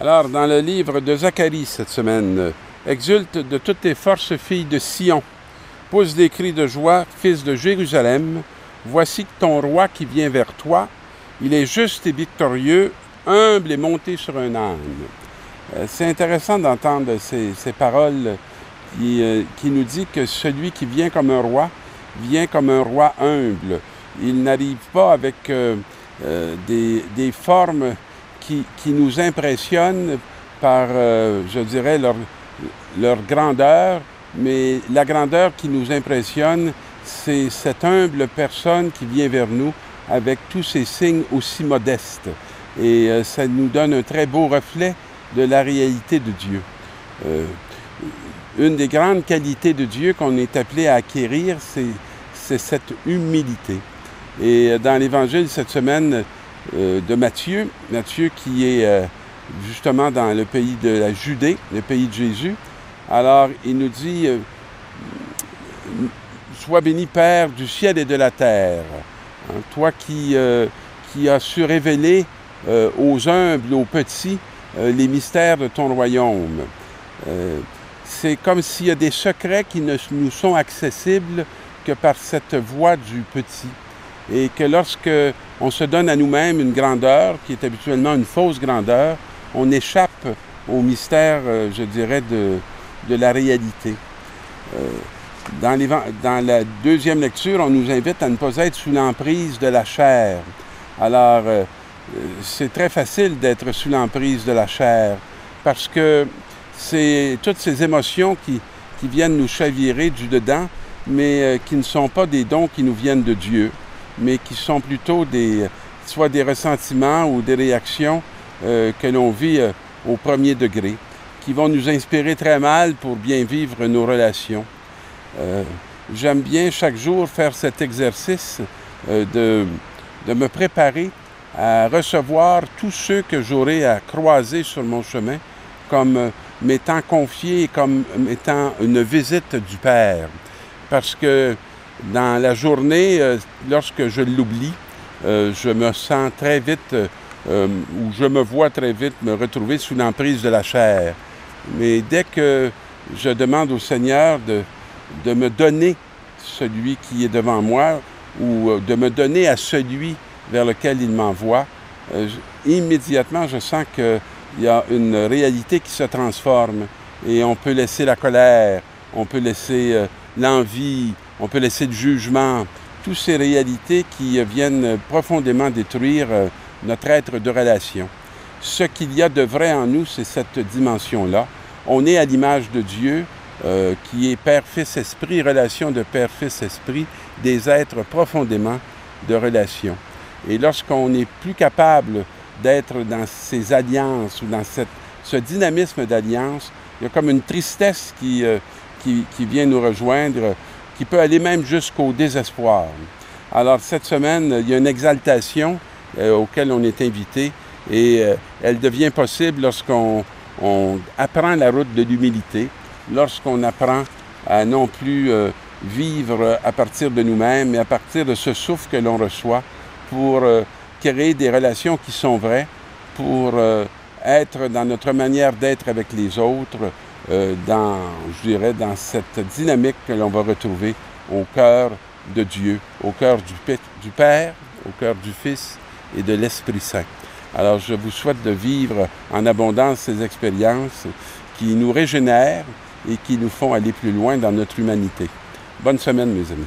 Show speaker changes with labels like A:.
A: Alors, dans le livre de Zacharie cette semaine, exulte de toutes tes forces, filles de Sion. Pousse des cris de joie, fils de Jérusalem. Voici ton roi qui vient vers toi. Il est juste et victorieux, humble et monté sur un âne. C'est intéressant d'entendre ces paroles qui nous dit que celui qui vient comme un roi humble. Il n'arrive pas avec des formes qui nous impressionnent par, je dirais, leur grandeur, mais la grandeur qui nous impressionne, c'est cette humble personne qui vient vers nous avec tous ces signes aussi modestes. Et ça nous donne un très beau reflet de la réalité de Dieu. Une des grandes qualités de Dieu qu'on est appelé à acquérir, c'est cette humilité. Et dans l'Évangile cette semaine de Matthieu qui est justement dans le pays de la Judée, le pays de Jésus, alors il nous dit « Sois béni, Père du ciel et de la terre, hein, toi qui as su révéler aux humbles, aux petits, les mystères de ton royaume. » C'est comme s'il y a des secrets qui ne nous sont accessibles que par cette voix du petit. Et que lorsque on se donne à nous-mêmes une grandeur, qui est habituellement une fausse grandeur, on échappe au mystère, je dirais, de la réalité. Dans la deuxième lecture, on nous invite à ne pas être sous l'emprise de la chair. Alors, c'est très facile d'être sous l'emprise de la chair, parce que c'est toutes ces émotions qui viennent nous chavirer du dedans, mais qui ne sont pas des dons qui nous viennent de Dieu, mais qui sont plutôt soit des ressentiments ou des réactions que l'on vit au premier degré, qui vont nous inspirer très mal pour bien vivre nos relations. J'aime bien chaque jour faire cet exercice de me préparer à recevoir tous ceux que j'aurai à croiser sur mon chemin comme m'étant confiés, comme étant une visite du Père. Parce que dans la journée, lorsque je l'oublie, je me sens très vite, ou je me vois très vite me retrouver sous l'emprise de la chair. Mais dès que je demande au Seigneur de me donner celui qui est devant moi, ou de me donner à celui vers lequel il m'envoie, immédiatement je sens qu'il y a une réalité qui se transforme et on peut laisser la colère, on peut laisser l'envie, on peut laisser le jugement, toutes ces réalités qui viennent profondément détruire notre être de relation. Ce qu'il y a de vrai en nous, c'est cette dimension-là. On est à l'image de Dieu, qui est Père, Fils, Esprit, relation de Père, Fils, Esprit, des êtres profondément de relation. Et lorsqu'on n'est plus capable d'être dans ces alliances ou dans ce dynamisme d'alliance, il y a comme une tristesse qui vient nous rejoindre, qui peut aller même jusqu'au désespoir. Alors cette semaine, il y a une exaltation auquel on est invité et elle devient possible lorsqu'on apprend la route de l'humilité, lorsqu'on apprend à non plus vivre à partir de nous-mêmes, mais à partir de ce souffle que l'on reçoit pour créer des relations qui sont vraies, pour être dans notre manière d'être avec les autres, je dirais, dans cette dynamique que l'on va retrouver au cœur de Dieu, au cœur du Père, au cœur du Fils et de l'Esprit Saint. Alors, je vous souhaite de vivre en abondance ces expériences qui nous régénèrent et qui nous font aller plus loin dans notre humanité. Bonne semaine, mes amis.